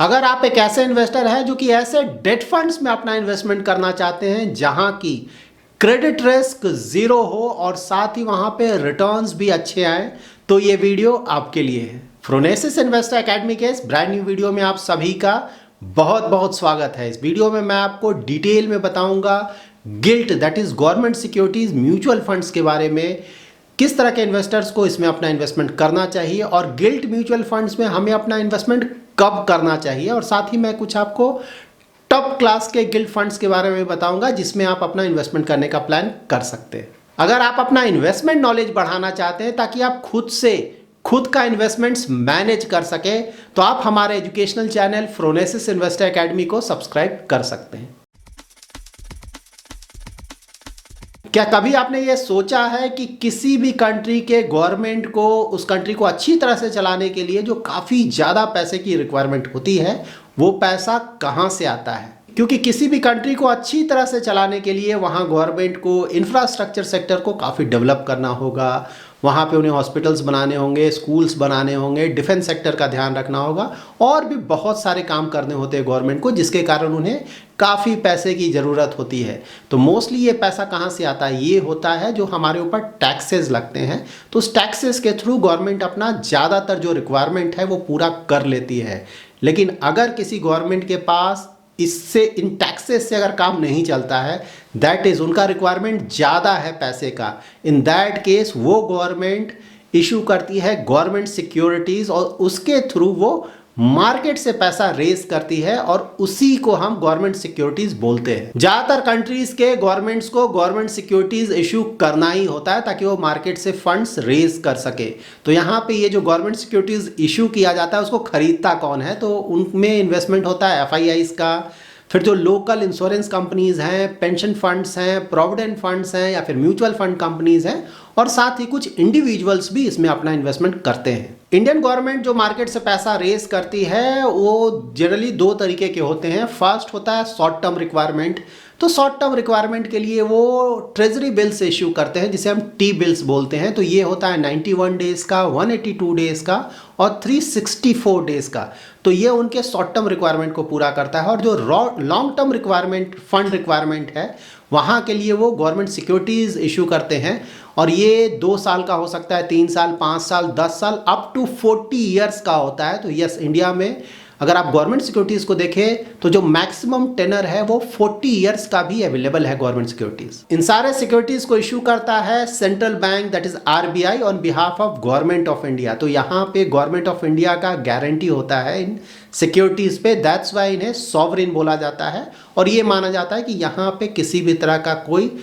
अगर आप एक ऐसे इन्वेस्टर हैं जो कि ऐसे डेट फंड्स में अपना इन्वेस्टमेंट करना चाहते हैं जहां की क्रेडिट रिस्क जीरो हो और साथ ही वहां पे रिटर्न्स भी अच्छे आए, तो ये वीडियो आपके लिए है। फ्रोनेसिस इन्वेस्टर एकेडमी के इस ब्रांड न्यू वीडियो में आप सभी का बहुत बहुत स्वागत है। इस वीडियो में मैं आपको डिटेल में बताऊंगा guilt that is government securities mutual funds के बारे में, किस तरह के इन्वेस्टर्स को इसमें अपना इन्वेस्टमेंट करना चाहिए और गिल्ट म्यूचुअल फंड्स में हमें अपना इन्वेस्टमेंट कब करना चाहिए। और साथ ही मैं कुछ आपको टॉप क्लास के गिल्ट फंड्स के बारे में बताऊंगा जिसमें आप अपना इन्वेस्टमेंट करने का प्लान कर सकते हैं। अगर आप अपना इन्वेस्टमेंट नॉलेज बढ़ाना चाहते हैं ताकि आप खुद का इन्वेस्टमेंट्स मैनेज कर सके, तो आप हमारे educational channel phronesis investor academy को सब्सक्राइब कर सकते हैं। क्या कभी आपने ये सोचा है कि किसी भी कंट्री के गवर्नमेंट को उस कंट्री को अच्छी तरह से चलाने के लिए जो काफ़ी ज़्यादा पैसे की रिक्वायरमेंट होती है, वो पैसा कहाँ से आता है? क्योंकि किसी भी कंट्री को अच्छी तरह से चलाने के लिए वहाँ गवर्नमेंट को इंफ्रास्ट्रक्चर सेक्टर को काफ़ी डेवलप करना होगा, वहाँ पे उन्हें हॉस्पिटल्स बनाने होंगे, स्कूल्स बनाने होंगे, डिफेंस सेक्टर का ध्यान रखना होगा और भी बहुत सारे काम करने होते हैं गवर्नमेंट को, जिसके कारण उन्हें काफ़ी पैसे की ज़रूरत होती है। तो मोस्टली ये पैसा कहाँ से आता है? ये होता है जो हमारे ऊपर टैक्सेस लगते हैं। तो उस टैक्सेस के थ्रू गवर्नमेंट अपना ज़्यादातर जो रिक्वायरमेंट है वो पूरा कर लेती है। लेकिन अगर किसी गवर्नमेंट के पास इन टैक्सेस से अगर काम नहीं चलता है, दैट इज उनका रिक्वायरमेंट ज़्यादा है पैसे का, इन दैट केस वो गवर्नमेंट इशू करती है गवर्नमेंट सिक्योरिटीज और उसके थ्रू वो मार्केट से पैसा रेज करती है और उसी को हम गवर्नमेंट सिक्योरिटीज बोलते हैं। ज्यादातर कंट्रीज के गवर्नमेंट्स को गवर्नमेंट सिक्योरिटीज इशू करना ही होता है ताकि वो मार्केट से फंड्स रेज कर सके। तो यहाँ पे ये जो गवर्नमेंट सिक्योरिटीज इशू किया जाता है उसको खरीदता कौन है? तो उनमें इन्वेस्टमेंट होता है एफआईआईज का, फिर जो लोकल इंश्योरेंस कंपनीज हैं, पेंशन फंड्स हैं, प्रोविडेंट फंड्स हैं या फिर म्यूचुअल फंड कंपनीज हैं, और साथ ही कुछ इंडिविजुअल्स भी इसमें अपना इन्वेस्टमेंट करते हैं। इंडियन गवर्नमेंट जो मार्केट से पैसा रेज करती है वो जनरली दो तरीके के होते हैं। फर्स्ट होता है शॉर्ट टर्म रिक्वायरमेंट। तो शॉर्ट टर्म रिक्वायरमेंट के लिए वो ट्रेजरी बिल्स इश्यू करते हैं जिसे हम टी बिल्स बोलते हैं। तो ये होता है 91 डेज का, 182 डेज का और 364 डेज का। तो ये उनके शॉर्ट टर्म रिक्वायरमेंट को पूरा करता है। और जो long term requirement fund requirement है वहाँ के लिए वो गवर्नमेंट सिक्योरिटीज़ इशू करते हैं और ये 2 साल का हो सकता है, 3 साल, 5 साल, 10 साल, अप टू 40 ईयर्स का होता है। तो यस, इंडिया में अगर आप गवर्नमेंट सिक्योरिटीज़ को देखें तो जो मैक्सिमम टेनर है वो 40 ईयर्स का भी अवेलेबल है गवर्नमेंट सिक्योरिटीज़। इन सारे सिक्योरिटीज़ को इशू करता है central bank that is RBI on behalf of government of India. तो यहाँ पे गवर्नमेंट ऑफ इंडिया का गारंटी होता है इन सिक्योरिटीज़ पे, दैट्स वाई इन्हें सॉवरिन बोला जाता है और ये माना जाता है कि यहाँ पे किसी भी तरह का कोई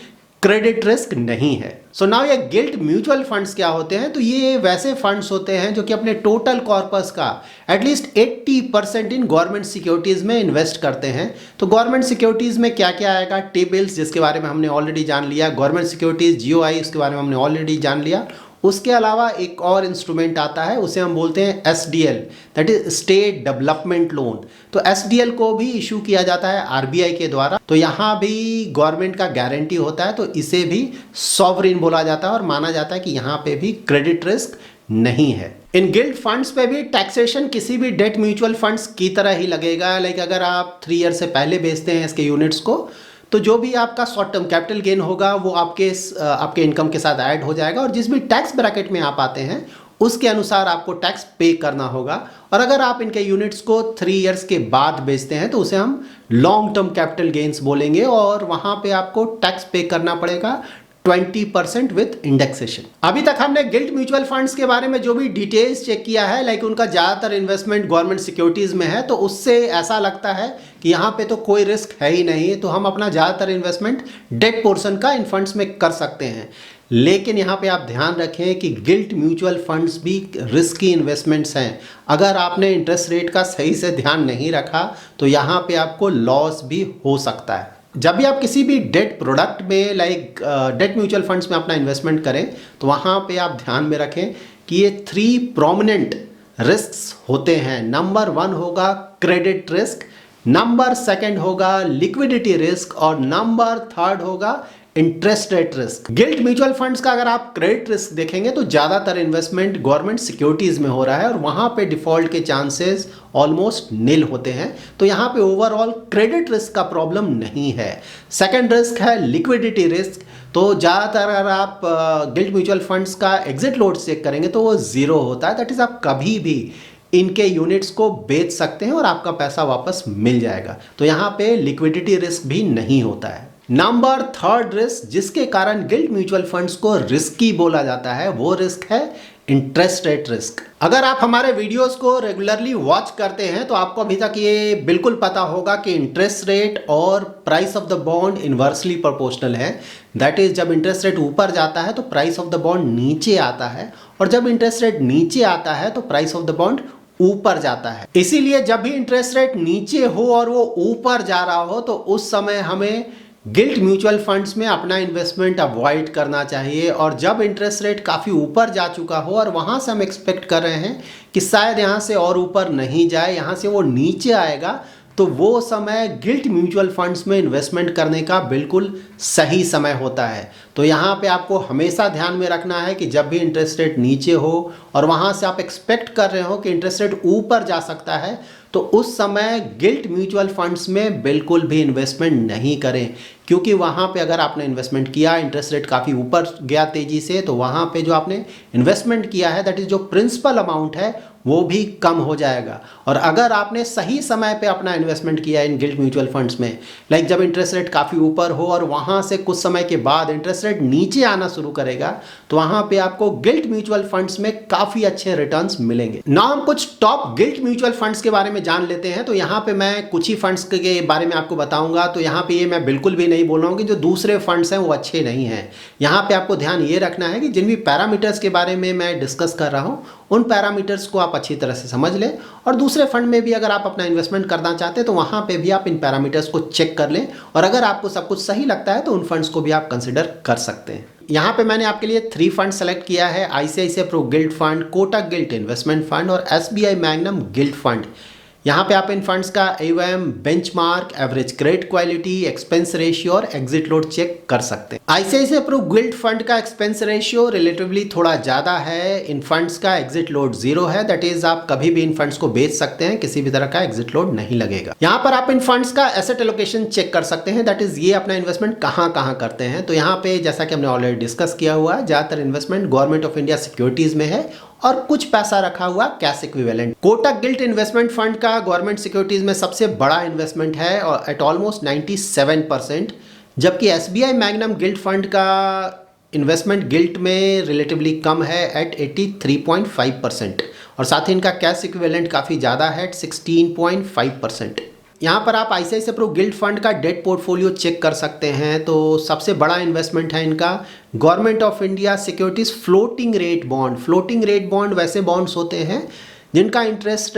क्रेडिट रिस्क नहीं है। सो नाउ ये गिल्ट म्यूचुअल फंड्स क्या होते हैं? तो ये वैसे फंड्स होते हैं जो कि अपने टोटल कॉर्पस का एटलीस्ट 80% इन गवर्नमेंट सिक्योरिटीज़ में इन्वेस्ट करते हैं। तो गवर्नमेंट सिक्योरिटीज़ में क्या क्या आएगा? टी बिल्स, जिसके बारे में हमने ऑलरेडी जान लिया, गवर्नमेंट सिक्योरिटीज़ जीओआई, उसके बारे में हमने ऑलरेडी जान लिया। उसके अलावा एक और इंस्ट्रूमेंट आता है, उसे हम बोलते हैं SDL, that is state development loan. तो एसडीएल को भी इशू किया जाता है आरबीआई के द्वारा। तो यहाँ भी गवर्नमेंट का गारंटी होता है, तो इसे भी सॉवरिन बोला जाता है और माना जाता है कि यहाँ पे भी क्रेडिट रिस्क नहीं है। इन गिल्ट फंड्स पे भी टैक्सेशन किसी भी डेट म्यूचुअल फंड्स की तरह ही लगेगा। लाइक अगर आप 3 ईयर से पहले बेचते हैं इसके यूनिट्स को, तो जो भी आपका शॉर्ट टर्म कैपिटल गेन होगा वो आपके इनकम के साथ ऐड हो जाएगा और जिस भी टैक्स ब्रैकेट में आप आते हैं उसके अनुसार आपको टैक्स पे करना होगा। और अगर आप इनके यूनिट्स को 3 इयर्स के बाद बेचते हैं तो उसे हम लॉन्ग टर्म कैपिटल गेन्स बोलेंगे और वहाँ पे आपको टैक्स पे करना पड़ेगा 20% विथ इंडेक्सेशन। अभी तक हमने गिल्ट म्यूचुअल फंड्स के बारे में जो भी डिटेल्स चेक किया है, लाइक उनका ज़्यादातर इन्वेस्टमेंट गवर्नमेंट सिक्योरिटीज़ में है, तो उससे ऐसा लगता है कि यहाँ पे तो कोई रिस्क है ही नहीं, तो हम अपना ज़्यादातर इन्वेस्टमेंट डेट पोर्शन का इन फंड्स में कर सकते हैं। लेकिन यहाँ पे आप ध्यान रखें कि गिल्ट म्यूचुअल फंड्स भी रिस्की इन्वेस्टमेंट्स हैं। अगर आपने इंटरेस्ट रेट का सही से ध्यान नहीं रखा तो यहाँ पे आपको लॉस भी हो सकता है। जब भी आप किसी भी डेट प्रोडक्ट में लाइक डेट म्यूचुअल फंड्स में अपना इन्वेस्टमेंट करें तो वहाँ पे आप ध्यान में रखें कि ये 3 प्रोमिनेंट रिस्क्स होते हैं। नंबर 1 होगा क्रेडिट रिस्क, नंबर 2 होगा लिक्विडिटी रिस्क और नंबर 3 होगा interest rate risk. Guilt mutual funds का अगर आप क्रेडिट रिस्क देखेंगे तो ज्यादातर इन्वेस्टमेंट गवर्नमेंट सिक्योरिटीज में हो रहा है और वहां पे डिफॉल्ट के चांसेस ऑलमोस्ट नील होते हैं, तो यहाँ पे ओवरऑल क्रेडिट रिस्क का प्रॉब्लम नहीं है। सेकंड रिस्क है लिक्विडिटी रिस्क। तो ज़्यादातर अगर आप गिल्ट म्यूचुअल फंड्स का एग्जिट लोड चेक करेंगे तो वो जीरो होता है। दैट इज आप कभी भी इनके यूनिट्स को बेच सकते हैं और आपका पैसा वापस मिल जाएगा, तो यहाँ पे लिक्विडिटी रिस्क भी नहीं होता है। नंबर थर्ड रिस्क जिसके कारण गिल्ट म्यूचुअल फंड्स को रिस्की बोला जाता है वो रिस्क है इंटरेस्ट रेट रिस्क। अगर आप हमारे वीडियोस को रेगुलरली वॉच करते हैं तो आपको अभी तक ये बिल्कुल पता होगा कि इंटरेस्ट रेट और price of the bond inversely proportional है। दैट इज जब इंटरेस्ट रेट ऊपर जाता है तो प्राइस ऑफ द बॉन्ड नीचे आता है, और जब इंटरेस्ट रेट नीचे आता है तो प्राइस ऑफ द बॉन्ड ऊपर जाता है। इसीलिए जब भी इंटरेस्ट रेट नीचे हो और वो ऊपर जा रहा हो तो उस समय हमें गिल्ट म्यूचुअल फंड्स में अपना इन्वेस्टमेंट अवॉइड करना चाहिए। और जब इंटरेस्ट रेट काफ़ी ऊपर जा चुका हो और वहाँ से हम एक्सपेक्ट कर रहे हैं कि शायद यहाँ से और ऊपर नहीं जाए, यहाँ से वो नीचे आएगा, तो वो समय गिल्ट म्यूचुअल फंड्स में इन्वेस्टमेंट करने का बिल्कुल सही समय होता है। तो यहाँ पे आपको हमेशा ध्यान में रखना है कि जब भी इंटरेस्ट रेट नीचे हो और वहाँ से आप एक्सपेक्ट कर रहे हो कि इंटरेस्ट रेट ऊपर जा सकता है, तो उस समय गिल्ट म्यूचुअल फंड्स में बिल्कुल भी इन्वेस्टमेंट नहीं करें, क्योंकि वहाँ पे अगर आपने इन्वेस्टमेंट किया, इंटरेस्ट रेट काफ़ी ऊपर गया तेज़ी से, तो वहाँ पे जो आपने इन्वेस्टमेंट किया है दैट इज़ जो प्रिंसिपल अमाउंट है वो भी कम हो जाएगा। और अगर आपने सही समय पे अपना इन्वेस्टमेंट किया इन गिल्ट म्यूचुअल फंड्स में, लाइक जब इंटरेस्ट रेट काफ़ी ऊपर हो और वहाँ से कुछ समय के बाद इंटरेस्ट रेट नीचे आना शुरू करेगा, तो वहाँ पे आपको गिल्ट म्यूचुअल फंड्स में काफ़ी अच्छे रिटर्न्स मिलेंगे। ना हम कुछ टॉप गिल्ट म्यूचुअल फंड्स के बारे में जान लेते हैं। तो यहाँ पे मैं कुछ ही फंड्स के बारे में आपको बताऊंगा। तो यहाँ पे ये मैं बिल्कुल भी नहीं बोल रहा हूँ कि जो दूसरे फंड्स हैं वो अच्छे नहीं हैं। यहाँ पे आपको ध्यान ये रखना है कि जिन भी पैरामीटर्स के बारे में मैं डिस्कस कर रहा हूँ उन पैरामीटर्स को आप अच्छी तरह से समझ लें, और दूसरे फंड में भी अगर आप अपना इन्वेस्टमेंट करना चाहते हैं तो वहाँ पे भी आप इन पैरामीटर्स को चेक कर लें, और अगर आपको सब कुछ सही लगता है तो उन फंड्स को भी आप कंसिडर कर सकते हैं। यहाँ पे मैंने आपके लिए 3 फंड सेलेक्ट किया है, ICICI Pru gilt fund, Kotak gilt investment fund और एसबीआई मैग्नम गिल्ट फंड। यहाँ पे आप इन फंड्स का AUM, benchmark, average credit quality, expense ratio और एग्जिट लोड चेक कर सकते हैं। आईसीआईसीआई प्रू गिल्ट फंड का एक्सपेंस रेशियो रिलेटिवली थोड़ा ज़्यादा है। इन फंड्स का एग्जिट लोड 0 है। दैट इज आप कभी भी इन फंड्स को बेच सकते हैं, किसी भी तरह का एग्जिट लोड नहीं लगेगा। यहाँ पर आप इन फंड्स का एसेट एलोकेशन चेक कर सकते हैं। दैट इज ये अपना इन्वेस्टमेंट कहाँ कहाँ करते हैं। तो यहाँ पे जैसा कि हमने ऑलरेडी डिस्कस किया हुआ है, ज़्यादातर investment government of India securities में है और कुछ पैसा रखा हुआ cash equivalent. Kotak gilt investment fund का गवर्नमेंट सिक्योरिटीज में सबसे बड़ा इन्वेस्टमेंट है और एट ऑलमोस्ट 97%, जबकि एसबीआई मैग्नम गिल्ट फंड का इन्वेस्टमेंट गिल्ट में रिलेटिवली कम है एट 83.5%, और साथ ही इनका कैश इक्विवेलेंट काफ़ी ज़्यादा है 16.5%। यहाँ पर आप आईसीआईसीआई प्रू गिल्ट फंड का डेट पोर्टफोलियो चेक कर सकते हैं। तो सबसे बड़ा इन्वेस्टमेंट है इनका government of India securities floating rate bond. Floating rate bond वैसे बॉन्ड्स होते हैं जिनका इंटरेस्ट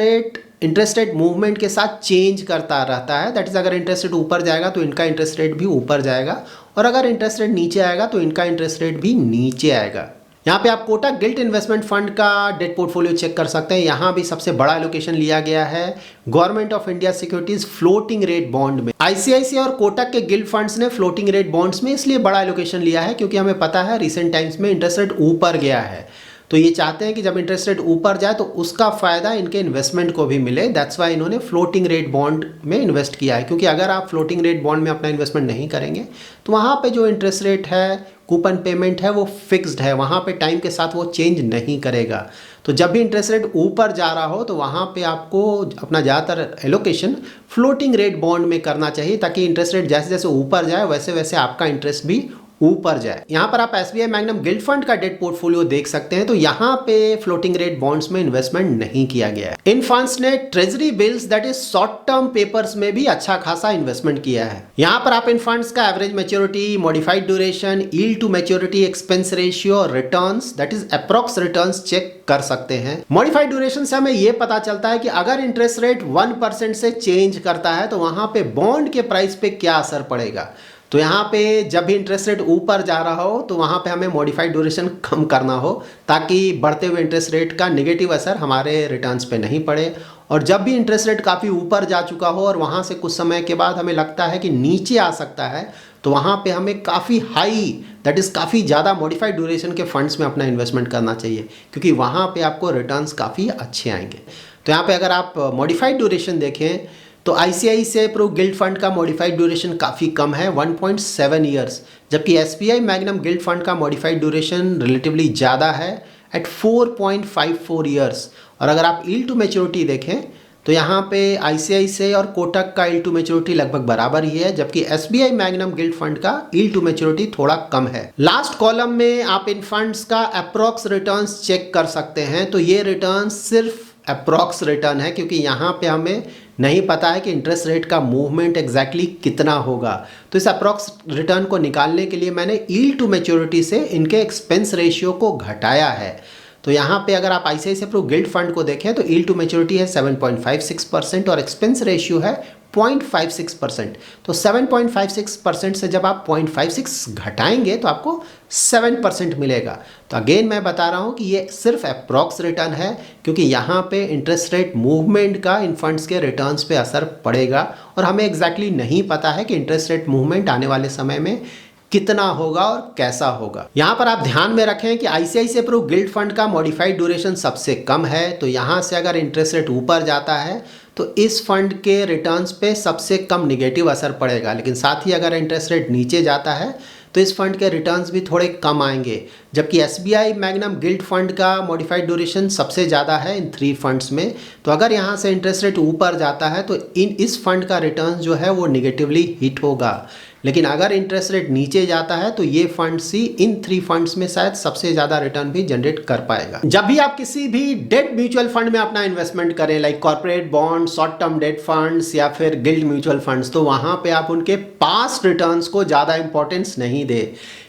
रेट मूवमेंट के साथ चेंज करता रहता है। दैट इज अगर इंटरेस्ट रेट ऊपर जाएगा तो इनका इंटरेस्ट रेट भी ऊपर जाएगा, और अगर इंटरेस्ट रेट नीचे आएगा तो इनका इंटरेस्ट रेट भी नीचे आएगा। यहाँ पे आप कोटक गिल्ट इन्वेस्टमेंट फंड का डेट पोर्टफोलियो चेक कर सकते हैं। यहाँ भी सबसे बड़ा एलोकेशन लिया गया है government of India securities floating rate bond में। आईसीआईसीआई और कोटक के गिल्ट फंड्स ने फ्लोटिंग रेट बॉन्ड्स में इसलिए बड़ा एलोकेशन लिया है क्योंकि हमें पता है रिसेंट टाइम्स में इंटरेस्ट रेट ऊपर गया है, तो ये चाहते हैं कि जब इंटरेस्ट रेट ऊपर जाए तो उसका फ़ायदा इनके इन्वेस्टमेंट को भी मिले। दैट्स वाई इन्होंने फ्लोटिंग रेट बॉन्ड में इन्वेस्ट किया है, क्योंकि अगर आप फ्लोटिंग रेट बॉन्ड में अपना इन्वेस्टमेंट नहीं करेंगे तो वहाँ पे जो इंटरेस्ट रेट है, कूपन पेमेंट है, वो फिक्स्ड है, वहाँ पे टाइम के साथ वो चेंज नहीं करेगा। तो जब भी इंटरेस्ट रेट ऊपर जा रहा हो तो वहाँ पे आपको अपना ज़्यादातर एलोकेशन फ्लोटिंग रेट बॉन्ड में करना चाहिए, ताकि इंटरेस्ट रेट जैसे जैसे ऊपर जाए वैसे वैसे आपका इंटरेस्ट भी ऊपर जाए। यहाँ पर आप एसबीआई मैग्नम गिल्ट फंड का डेट पोर्टफोलियो देख सकते हैं। तो यहाँ पे फ्लोटिंग रेट बॉन्ड्स में इन्वेस्टमेंट नहीं किया गया है। इन फंड्स ने treasury bills that is short term papers में भी अच्छा खासा इन्वेस्टमेंट किया है। यहाँ पर आप इन फंड्स का average maturity, modified duration, yield to maturity, expense ratio और returns that is approx returns check कर सकते हैं। मॉडिफाइड ड्यूरेशन से हमें यह पता चलता है कि अगर इंटरेस्ट रेट 1% से चेंज करता है तो वहां पे बॉन्ड के प्राइस पे क्या असर पड़ेगा। तो यहाँ पे जब भी इंटरेस्ट रेट ऊपर जा रहा हो तो वहाँ पे हमें मॉडिफाइड ड्यूरेशन कम करना हो, ताकि बढ़ते हुए इंटरेस्ट रेट का नेगेटिव असर हमारे रिटर्न्स पे नहीं पड़े। और जब भी इंटरेस्ट रेट काफ़ी ऊपर जा चुका हो और वहाँ से कुछ समय के बाद हमें लगता है कि नीचे आ सकता है, तो वहाँ पे हमें काफ़ी हाई दैट इज़ काफ़ी ज़्यादा मॉडिफाइड ड्यूरेशन के फंड्स में अपना इन्वेस्टमेंट करना चाहिए, क्योंकि वहाँ पे आपको रिटर्न्स काफ़ी अच्छे आएंगे। तो यहाँ पे अगर आप मॉडिफाइड ड्यूरेशन देखें तो ICICI प्रो गिल्ड फंड का मॉडिफाइड ड्यूरेशन काफ़ी कम है 1.7 ईयर्स, जबकि SBI मैग्नम गिल्ड फंड का मॉडिफाइड ड्यूरेशन रिलेटिवली ज़्यादा है एट 4.54 ईयर्स। और अगर आप यील्ड टू मैच्योरिटी देखें तो यहाँ पे ICICI और कोटक का यील्ड टू मैच्योरिटी लगभग बराबर ही है, जबकि SBI मैग्नम गिल्ड फंड का यील्ड टू मैच्योरिटी थोड़ा कम है। लास्ट कॉलम में आप इन फंड्स का अप्रॉक्स रिटर्न्स चेक कर सकते हैं। तो ये रिटर्न्स सिर्फ अप्रॉक्स रिटर्न है, क्योंकि यहाँ पे हमें नहीं पता है कि इंटरेस्ट रेट का मूवमेंट एग्जैक्टली कितना होगा। तो इस अप्रॉक्स रिटर्न को निकालने के लिए मैंने यील्ड टू मैच्योरिटी से इनके एक्सपेंस रेशियो को घटाया है। तो यहाँ पे अगर आप ICICI प्रो गिल्ड फंड को देखें तो यील्ड टू मैच्योरिटी है 7.56% और एक्सपेंस रेशियो है 0.56%। तो 7.56% से जब आप 0.56 घटाएंगे तो आपको 7% मिलेगा। तो अगेन मैं बता रहा हूँ कि ये सिर्फ अप्रॉक्स रिटर्न है, क्योंकि यहाँ पे इंटरेस्ट रेट मूवमेंट का इन फंड्स के रिटर्न्स पे असर पड़ेगा और हमें एग्जैक्टली नहीं पता है कि इंटरेस्ट रेट मूवमेंट आने वाले समय में कितना होगा और कैसा होगा। यहाँ पर आप ध्यान में रखें कि ICICI प्रो गिल्ड फंड का मॉडिफाइड ड्यूरेशन सबसे कम है। तो यहाँ से अगर इंटरेस्ट रेट ऊपर जाता है तो इस फंड के रिटर्न्स पे सबसे कम निगेटिव असर पड़ेगा, लेकिन साथ ही अगर इंटरेस्ट रेट नीचे जाता है तो इस फंड के रिटर्न्स भी थोड़े कम आएंगे। जबकि SBI मैग्नम गिल्ड फंड का मॉडिफाइड ड्यूरेशन सबसे ज़्यादा है इन 3 फंड्स में। तो अगर यहाँ से इंटरेस्ट रेट ऊपर जाता है तो इस फंड का रिटर्न जो है वो निगेटिवली हिट होगा, लेकिन अगर इंटरेस्ट रेट नीचे जाता है तो ये फंड्स ही इन 3 फंड्स में शायद सबसे ज़्यादा रिटर्न भी जनरेट कर पाएगा। जब भी आप किसी भी डेट म्यूचुअल फंड में अपना इन्वेस्टमेंट करें, like corporate bond, short term debt funds या फिर गिल्ड म्यूचुअल फंड्स, तो वहाँ पे आप उनके पास्ट रिटर्न्स को ज़्यादा इंपॉर्टेंस नहीं दें,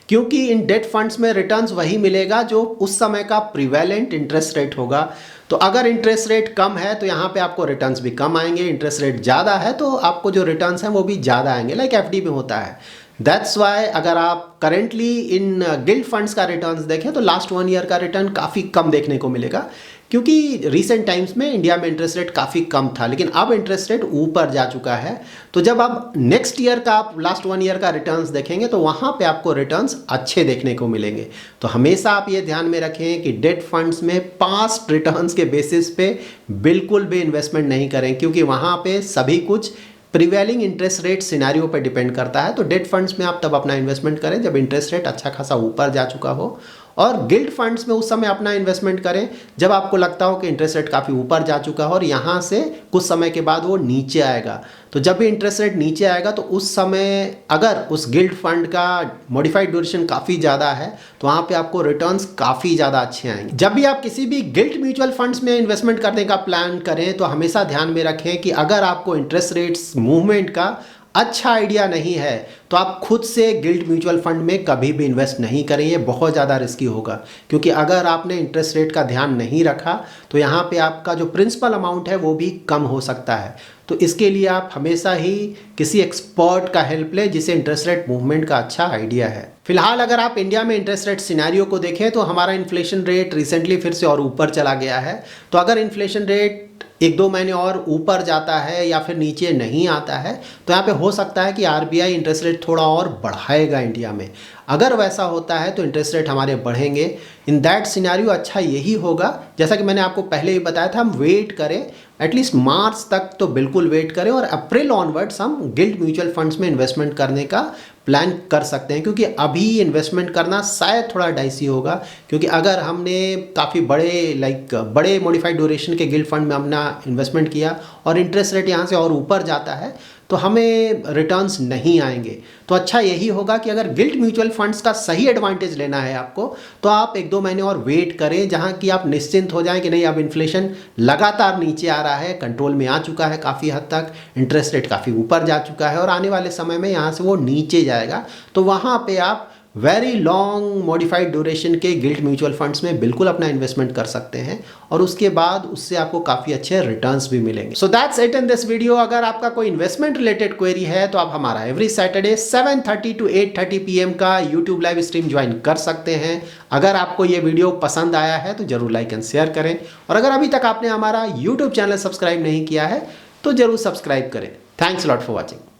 क्योंकि इन डेट फंड्स में रिटर्न्स वही मिलेगा जो उस समय का प्रिवेलेंट इंटरेस्ट रेट होगा। तो अगर इंटरेस्ट रेट कम है तो यहाँ पे आपको रिटर्न्स भी कम आएंगे, इंटरेस्ट रेट ज़्यादा है तो आपको जो रिटर्न्स हैं वो भी ज़्यादा आएंगे, लाइक FD में होता है। दैट्स वाई अगर आप करेंटली इन गिल्ड फंड्स का रिटर्न्स देखें तो लास्ट 1 ईयर का रिटर्न काफ़ी कम देखने को मिलेगा, क्योंकि रिसेंट टाइम्स में इंडिया में इंटरेस्ट रेट काफ़ी कम था, लेकिन अब इंटरेस्ट रेट ऊपर जा चुका है। तो जब आप नेक्स्ट ईयर का आप लास्ट 1 ईयर का रिटर्न्स देखेंगे तो वहाँ पे आपको रिटर्न्स अच्छे देखने को मिलेंगे। तो हमेशा आप ये ध्यान में रखें कि डेट फंड्स में पास्ट रिटर्न्स के बेसिस पे बिल्कुल भी इन्वेस्टमेंट नहीं करें, क्योंकि वहाँ पे सभी कुछ प्रिवेलिंग इंटरेस्ट रेट सिनेरियो पर डिपेंड करता है। तो डेट फंड्स में आप तब अपना इन्वेस्टमेंट करें जब इंटरेस्ट रेट अच्छा खासा ऊपर जा चुका हो, और गिल्ड फंड्स में उस समय अपना इन्वेस्टमेंट करें जब आपको लगता हो कि इंटरेस्ट रेट काफ़ी ऊपर जा चुका हो और यहाँ से कुछ समय के बाद वो नीचे आएगा। तो जब भी इंटरेस्ट रेट नीचे आएगा तो उस समय अगर उस गिल्ड फंड का मॉडिफाइड ड्यूरेशन काफ़ी ज़्यादा है तो वहाँ पे आपको रिटर्न्स काफ़ी ज़्यादा अच्छे आएंगे। जब भी आप किसी भी गिल्ड म्यूचुअल फंड्स में इन्वेस्टमेंट करने का प्लान करें तो हमेशा ध्यान में रखें कि अगर आपको इंटरेस्ट रेट्स मूवमेंट का अच्छा आइडिया नहीं है तो आप खुद से गिल्ड म्यूचुअल फंड में कभी भी इन्वेस्ट नहीं करें, ये बहुत ज़्यादा रिस्की होगा, क्योंकि अगर आपने इंटरेस्ट रेट का ध्यान नहीं रखा तो यहाँ पे आपका जो प्रिंसिपल अमाउंट है वो भी कम हो सकता है। तो इसके लिए आप हमेशा ही किसी एक्सपर्ट का हेल्प लें जिसे इंटरेस्ट रेट मूवमेंट का अच्छा आइडिया है। फिलहाल अगर आप इंडिया में इंटरेस्ट रेट सिनेरियो को देखें तो हमारा इन्फ्लेशन रेट रिसेंटली फिर से और ऊपर चला गया है। तो अगर इन्फ्लेशन रेट 1-2 महीने और ऊपर जाता है या फिर नीचे नहीं आता है तो यहाँ पे हो सकता है कि RBI इंटरेस्ट रेट थोड़ा और बढ़ाएगा इंडिया में। अगर वैसा होता है तो इंटरेस्ट रेट हमारे बढ़ेंगे। इन दैट सिनेरियो अच्छा यही होगा, जैसा कि मैंने आपको पहले ही बताया था, हम वेट करें एटलीस्ट मार्च तक, तो बिल्कुल वेट करें और अप्रैल ऑनवर्ड्स हम गिल्ड म्यूचुअल फंड्स में इन्वेस्टमेंट करने का प्लान कर सकते हैं, क्योंकि अभी इन्वेस्टमेंट करना शायद थोड़ा डाइसी होगा, क्योंकि अगर हमने काफ़ी बड़े मॉडिफाइड ड्यूरेशन के गिल्ड फंड में अपना इन्वेस्टमेंट किया और इंटरेस्ट रेट यहाँ से और ऊपर जाता है तो हमें रिटर्न्स नहीं आएंगे। तो अच्छा यही होगा कि अगर गिल्ड म्यूचुअल फंड्स का सही एडवांटेज लेना है आपको तो आप 1-2 महीने और वेट करें, जहां कि आप निश्चिंत हो जाएं कि नहीं अब इन्फ्लेशन लगातार नीचे आ रहा है, कंट्रोल में आ चुका है काफ़ी हद तक, इंटरेस्ट रेट काफ़ी ऊपर जा चुका है और आने वाले समय में यहाँ से वो नीचे जाएगा। तो वहाँ पर आप वेरी लॉन्ग मॉडिफाइड ड्यूरेशन के गिल्ड म्यूचुअल फंड्स में बिल्कुल अपना इन्वेस्टमेंट कर सकते हैं और उसके बाद उससे आपको काफ़ी अच्छे रिटर्न्स भी मिलेंगे। So that's it in this video. अगर आपका कोई इन्वेस्टमेंट रिलेटेड क्वेरी है तो आप हमारा एवरी सैटरडे 7:30 to 8:30 PM का यूट्यूब लाइव स्ट्रीम ज्वाइन कर सकते हैं। अगर आपको ये वीडियो पसंद आया है तो जरूर लाइक एंड शेयर करें, और अगर अभी तक आपने हमारा यूट्यूब चैनल सब्सक्राइब नहीं किया है तो जरूर सब्सक्राइब करें। Thanks lot for watching.